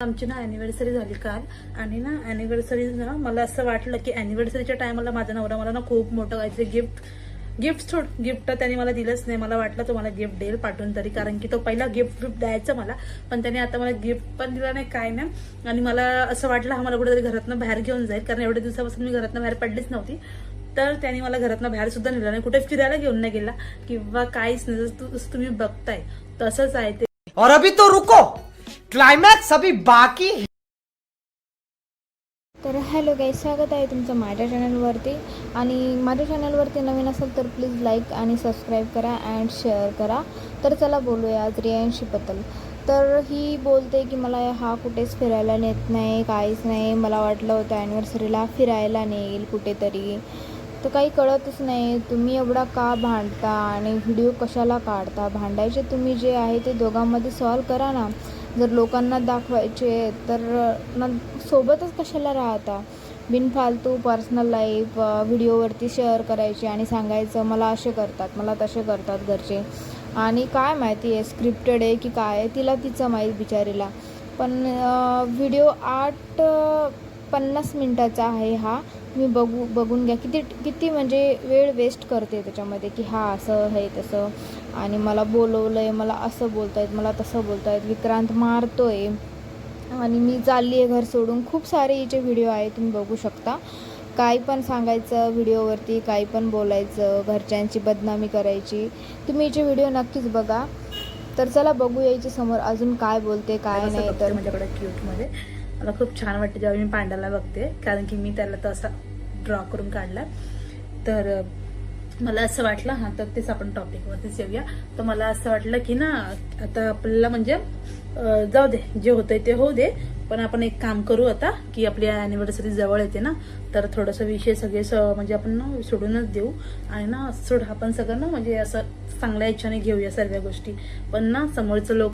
आमची ना अॅनिव्हर्सरी झाली काल आणि ना अॅनिव्हर्सरी ना मला असं वाटलं की अॅनिव्हर्सरीच्या टायमाला माझा नवरा मला ना खूप मोठं काहीतरी गिफ्ट गिफ्ट त्याने मला दिलंच नाही. मला वाटलं तो मला गिफ्ट देईल पाठवून तरी, कारण की तो पहिला गिफ्ट द्यायचा मला, पण त्याने आता मला गिफ्ट पण दिला नाही काय नाही. आणि मला असं वाटलं हा मला कुठेतरी घरातनं बाहेर घेऊन जाईल, कारण एवढ्या दिवसापासून मी घरातनं बाहेर पडलीच नव्हती. तर त्याने मला घरातनं बाहेर सुद्धा नेलं नाही, कुठे फिरायला घेऊन नाही गेला किंवा काहीच नाही. जसं तुम्ही बघताय तसंच आहे ते. और अभी तो रुको, क्लाइमॅक्स अभी बाकी है. तर हॅलो गाईज, स्वागत आहे तुमचं माझ्या चॅनलवरती. आणि माझ्या चॅनलवरती नवीन असेल तर प्लीज लाईक आणि सबस्क्राईब करा अँड शेअर करा. तर चला बोलूया आज रियांशीबद्दल. तर ही बोलते की मला हा कुठेच फिरायला नेत नाही, काहीच नाही. मला वाटलं होतं ॲनिव्हर्सरीला फिरायला नेईल कुठेतरी, तर काही कळतच नाही. तुम्ही एवढा का भांडता आणि व्हिडिओ कशाला काढता? भांडायचे तुम्ही जे आहे ते दोघांमध्ये सॉल्व करा ना. जर लोकांना दाखवायचे तर सोबतच कशाला राहता? बिनफालतू पर्सनल लाईफ व्हिडिओवरती शेअर करायची आणि सांगायचं मला असे करतात, मला तसे करतात घरचे. आणि काय माहिती आहे स्क्रिप्टेड आहे की काय, तिला तिचं माहीत बिचारीला. पण व्हिडिओ 8:50 मिनटाचा आहे हा. मी बघून घ्या किती म्हणजे वेळ वेस्ट करते त्याच्यामध्ये, की हा असं आहे तसं, आणि मला बोलवलं आहे, मला असं बोलत आहेत, मला तसं बोलत आहेत, विक्रांत मारतो आहे आणि मी चालली आहे घर सोडून. खूप सारे हिचे व्हिडिओ आहे, तुम्ही बघू शकता. काही पण सांगायचं व्हिडिओवरती, काही पण बोलायचं, घरच्यांची बदनामी करायची. तुम्ही हिचे व्हिडिओ नक्कीच बघा. तर चला बघू यायची समोर अजून काय बोलते काय नाही. तर माझ्याकडे क्यूटमध्ये मला खूप छान वाटते जेव्हा मी पांड्याला बघते, कारण की मी त्याला तसा ड्रॉ करून काढला. तर मला असं वाटलं, हा तर तेच आपण टॉपिकवरतीच येऊया. तर मला असं वाटलं की ना आता आपल्याला म्हणजे जाऊ दे, जे होतंय ते होऊ दे, पण आपण एक काम करू आता की आपली अॅनिव्हर्सरी जवळ येते ना, तर थोडंसं विषय सगळे म्हणजे आपण ना सोडूनच देऊ आणि ना आपण सगळं ना म्हणजे असं चांगल्या इच्छाने घेऊया सर्व गोष्टी. पण ना समोरचं लोक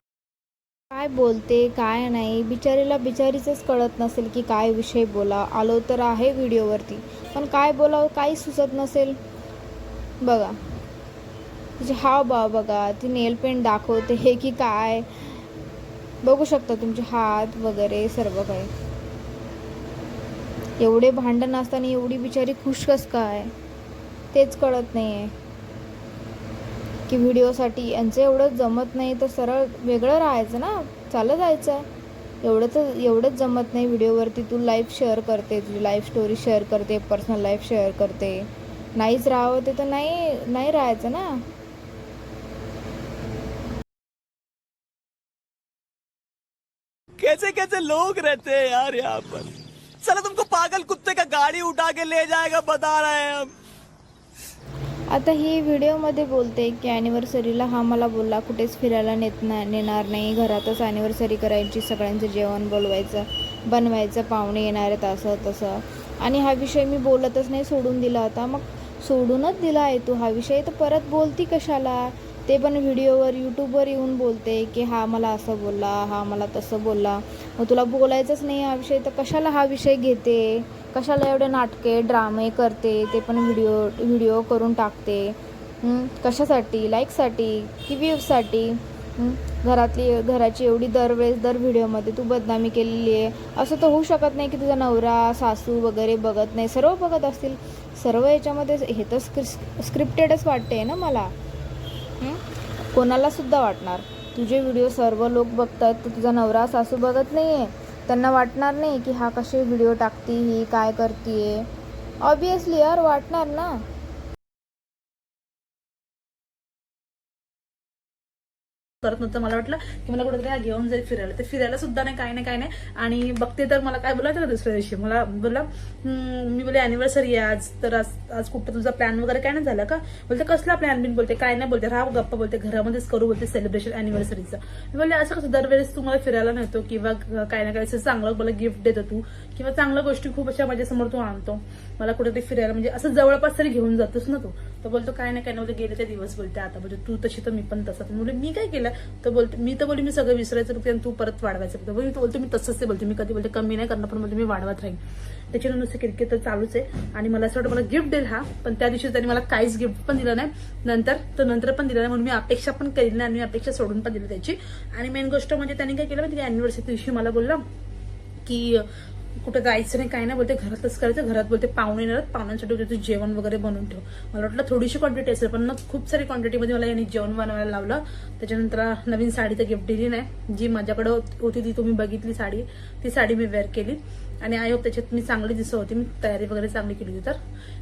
काय बोलते काय नाही, बिचारीचंच कळत नसेल की काय विषय बोला. आलो तर आहे व्हिडिओवरती, पण काय बोलावं काही सुचत नसेल. बघा तिचे हावभाव बघा, ती नेल पेंट दाखवते हे की काय, बघू शकता तुमचे हात वगैरे सर्व काही. एवढे भांडण असताना एवढी बिचारी खुश कस काय तेच कळत नाही आहे. की व्हिडिओसाठी यांचं एवढं जमत नाही तर सरळ वेगळं राहायचं ना, चालत जायचं. एवढंच जमत नाही व्हिडिओवरती. तू लाईफ शेअर करते, तुझी लाईफ स्टोरी शेअर करते, पर्सनल लाईफ शेअर करते. नाहीच राहावं ते तर नाही राहायचं ना. कैसे कैसे लोग रहते हैं यार यहाँ पर. चला तुमको पागल कुत्ते का गाड़ी उठा के ले जाएगा बता रहे हैं हम. आता ही व्हिडिओमध्ये बोलते की ॲनिव्हर्सरीला हा मला बोलला कुठेच फिरायला नेणार नाही, घरातच ॲनिव्हर्सरी करायची, सगळ्यांचं जेवण बनवायचं, पाहुणे येणार आहेत असं तसं. आणि हा विषय मी बोलतच नाही, सोडून दिला होता. मग सोडूनच दिला आहे तू हा विषय, तर परत बोलती कशाला? ते पण व्हिडिओवर यूट्यूबवर येऊन बोलते की हा मला असं बोलला, हा मला तसं बोलला. मग तुला बोलायचंच नाही हा विषय, तर कशाला हा विषय घेते? कशाला एवढे नाटके ड्रामे करते? ते पण व्हिडिओ करून टाकते. कशासाठी? लाईकसाठी की व्ह्यूजसाठी? घराची एवढी दर व्हिडिओमध्ये तू बदनामी केलेली आहे. असं तर होऊ शकत नाही की तुझा नवरा सासू वगैरे बघत नाही, सर्व बघत असतील. सर्व याच्यामध्ये हे तर स्क्रिप्टेडच वाटते ना मला. कोणाला सुद्धा वाटणार तुझे व्हिडिओ सर्व लोक बघतात, तर तुझा नवरा सासू बघत नाही आहे. त्यांना वाटणार नाही की हा कसे व्हिडिओ टाकते, ही काय करते? ऑब्वियसली यार वाटणार ना. करत नव्हतं. मला वाटलं की मला कुठेतरी घेऊन जाईल फिरायला, तर फिरायला सुद्धा नाही, काय नाही. आणि बघते तर मला काय बोलायचं का दुसऱ्या दिवशी मला बोलला, मी बोले अॅनिव्हर्सरी आहे आज, तर आज कुठं तुझा प्लॅन वगैरे काय नाही झाला का? बोलते कसला प्लॅन बिन? बोलते काय नाही. बोलते राहा गप्पा, बोलते घरामध्येच करू, बोलते सेलिब्रेशन अॅनिव्हर्सरीचं. मी बोलले असं कसं दरवेळेस तू मला फिरायला नेतो किंवा काय ना काय चांगलं मला गिफ्ट देतो तू, किंवा चांगल्या गोष्टी खूप अशा माझ्यासमोर तू आणतो, मला कुठेतरी फिरायला म्हणजे असं जवळपास तरी घेऊन जातोस ना तू. तर बोलतो काय नाही बोलते गेले ते दिवस, बोलते आता म्हणजे तू तशी तर मी पण तसं. म्हणजे मी काय केलं, तर बोलते मी तर बोलते मी सगळं विसरायचं फक्त आणि तू परत वाढवायचं फक्त. मी बोलते मी तसंच ते बोलते, मी कधी बोलते कमी नाही करणार, पण बोलते मी वाढवत राहीन. त्याच्यानं नुसतं किरकिर तर चालूच आहे. आणि मला असं वाटतं मला गिफ्ट देईल हा, पण त्या दिवशी त्यांनी मला काहीच गिफ्ट पण दिलं नाही, नंतर पण दिलं नाही, म्हणून मी अपेक्षा पण केली नाही आणि मी अपेक्षा सोडून पण दिली त्याची. आणि मेन गोष्ट म्हणजे त्यांनी काय केलं माहिती का, अॅनिव्हर्सरी दिवशी मला बोलला की कुठं जायचं नाही, काही नाही, बोलते घरातच करायचं, घरात बोलते पाहुणे येणार, पाहुण्यांसाठी तू जेवण वगैरे बनवून ठेव. मला वाटलं थोडीशी क्वांटिटी असेल, पण खूप सारी क्वांटिटीमध्ये मला यांनी जेवण बनवायला लावलं. त्याच्यानंतर नवीन साडी तर गिफ्ट दिली नाही, जी माझ्याकडे होती ती तुम्ही बघितली साडी, ती साडी मी वेअर केली आणि आय होप त्याच्यात मी चांगली दिसत होती, मी तयारी वगैरे चांगली केली होती. तर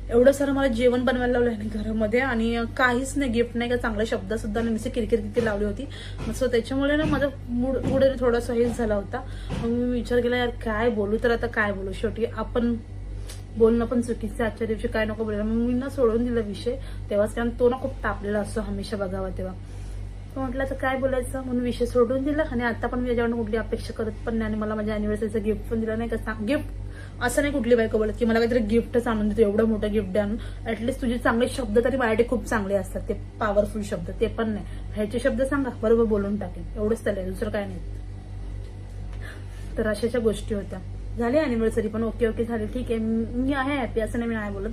एवढं सारं मला जेवण बनवायला लावलं आहे घरामध्ये आणि काहीच नाही, गिफ्ट नाही का, चांगले शब्द सुद्धा नाही, मी किरकिर लावली होती. सो त्याच्यामुळे ना माझा मूड थोडासा हेच झाला होता. मग मी विचार केला यार काय बोलू, तर आता काय बोलू, शेवटी आपण बोलणं पण चुकीचं, आजच्या दिवशी काय नको बोलायला. मग मी ना सोडून दिला विषय तेव्हाच, कारण तो ना खूप तापलेला असतो हमेशा बघावा तेव्हा. तो म्हटलं तर काय बोलायचं म्हणून विषय सोडून दिला. आणि आता पण मी याच्याकडून कुठली अपेक्षा करत पण नाही आणि मला माझ्या अॅनिव्हर्सरीचं गिफ्ट पण दिलं नाही का. गिफ्ट असं नाही कुठली बायको बोलत की मला काहीतरी गिफ्टच आणून देतो, एवढं मोठं गिफ्ट द्या आणून. ऍटलीस्ट तुझे चांगले शब्द तरी माझ्यासाठी खूप चांगले असतात, ते पॉवरफुल शब्द, ते पण नाही. ह्याचे शब्द सांगा बरोबर बोलून टाकेन, एवढंच त्याला, दुसरं काय नाही. तर अशाच्या गोष्टी होत्या. झाली अॅनिव्हर्सरी पण ओके झाली, ठीक आहे, मी आहे हॅपी, असं नाही मी नाही बोलत,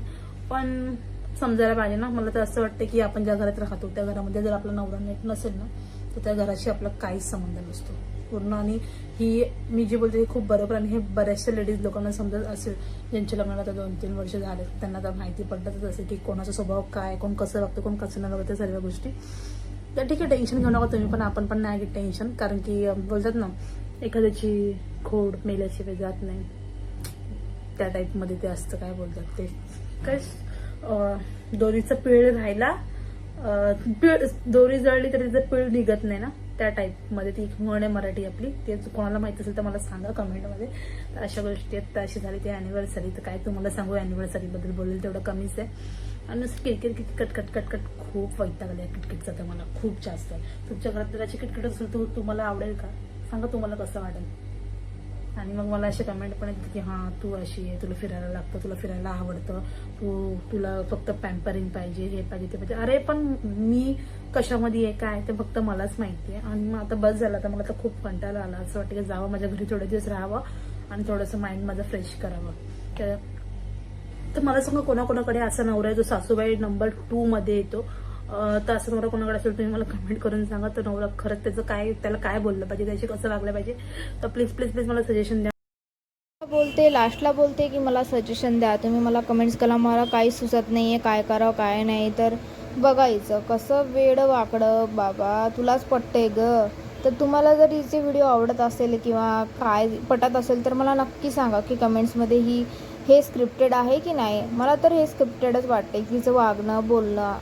पण समजायला पाहिजे ना. मला तर असं वाटतं की आपण ज्या घरात राहतो त्या घरामध्ये जर आपला नवरा नीट नसेल ना, तर त्या घराशी आपला काहीच संबंध नसतो पूर्ण. आणि ही मी जे बोलते हे खूप बरोबर, आणि हे बऱ्याचशा लेडीज लोकांना समजत असेल ज्यांच्या लग्नाला आता 2-3 वर्ष झाले, त्यांना तर माहिती पडतच असेल की कोणाचा स्वभाव काय, कोण कसं वागतं, कोण कसं नाही वागतं, सर्व गोष्टी. तर ठीक आहे, टेन्शन घेऊ नका तुम्ही पण, आपण पण नाही घेत टेन्शन, कारण की बोलतात ना एखाद्याची खोड मेल्याची वेळ जात नाही, त्या टाईपमध्ये ते असतं. काय बोलतात ते, काय दोरीचं पीळ राहिला, दोरी जळली तरी तिचं पीळ निघत नाही ना, त्या टाईपमध्ये ती म्हण आहे मराठी आपली. ते कोणाला माहित असेल तर मला सांगा कमेंटमध्ये. तर अशा गोष्टी आहेत. तर अशी झाली ती अॅनिव्हर्सरी. तर काय तुम्हाला सांगू, अॅनिव्हर्सरीबद्दल बोलेल तेवढं कमीच आहे. आणि नुसतं किटकिट कटकट खूप वैताग आले किटकिटचा, तर मला खूप जास्त आहे. तुमच्या घरात जर अशी किटकिट असेल तर तुम्हाला आवडेल का, सांगा तुम्हाला कसं वाटेल. आणि मग मला असे कमेंट पण येतात की हां तू अशी आहे, तुला फिरायला लागतं, तुला फिरायला आवडतं, तुला फक्त पॅम्परिंग पाहिजे, हे पाहिजे ते पाहिजे. अरे पण मी कशामध्ये आहे काय ते फक्त मलाच माहिती आहे. आणि मग आता बस झाला, तर मला तर खूप कंटाळा आला, असं वाटतं की जावं माझ्या घरी थोडे दिवस राहावं आणि थोडंसं माइंड माझं फ्रेश करावं. तर मला सांगा कोणाकोणाकडे असा नवरा आहे जो सासूबाई नंबर 2 मध्ये येतो, तर असं नवरा कोणाकडे असेल तुम्ही मला कमेंट करून सांगा. तर नवरा खरंच त्याचं काय, त्याला काय बोललं पाहिजे, त्याशी कसं वागलं पाहिजे, तर प्लीज मला सजेशन द्या. लास्टला बोलते की मला सजेशन द्या तुम्ही, मला कमेंट्स करा, मला काही सुचत नाही आहे काय करावं काय नाही. तर बघायचं कसं वेड वाकडं बाबा, तुलाच पटतंय ग. तर तुम्हाला जर हिचे व्हिडिओ आवडत असेल किंवा काय पटत असेल तर मला नक्की सांगा की कमेंट्समध्ये हे स्क्रिप्टेड आहे की नाही. मला तर हे स्क्रिप्टेडच वाटते की हिचं वागणं बोलणं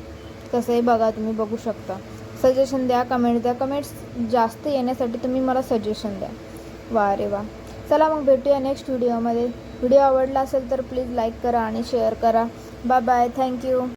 कसं आहे. बघा तुम्ही बघू शकता, सजेशन द्या, कमेंट द्या. कमेंट्स जास्त येण्यासाठी तुम्ही मला सजेशन द्या. वा रे वा. चला मग भेटूया नेक्स्ट व्हिडिओमध्ये. व्हिडिओ आवडला असेल तर प्लीज लाईक करा आणि शेअर करा. Bye bye, thank you.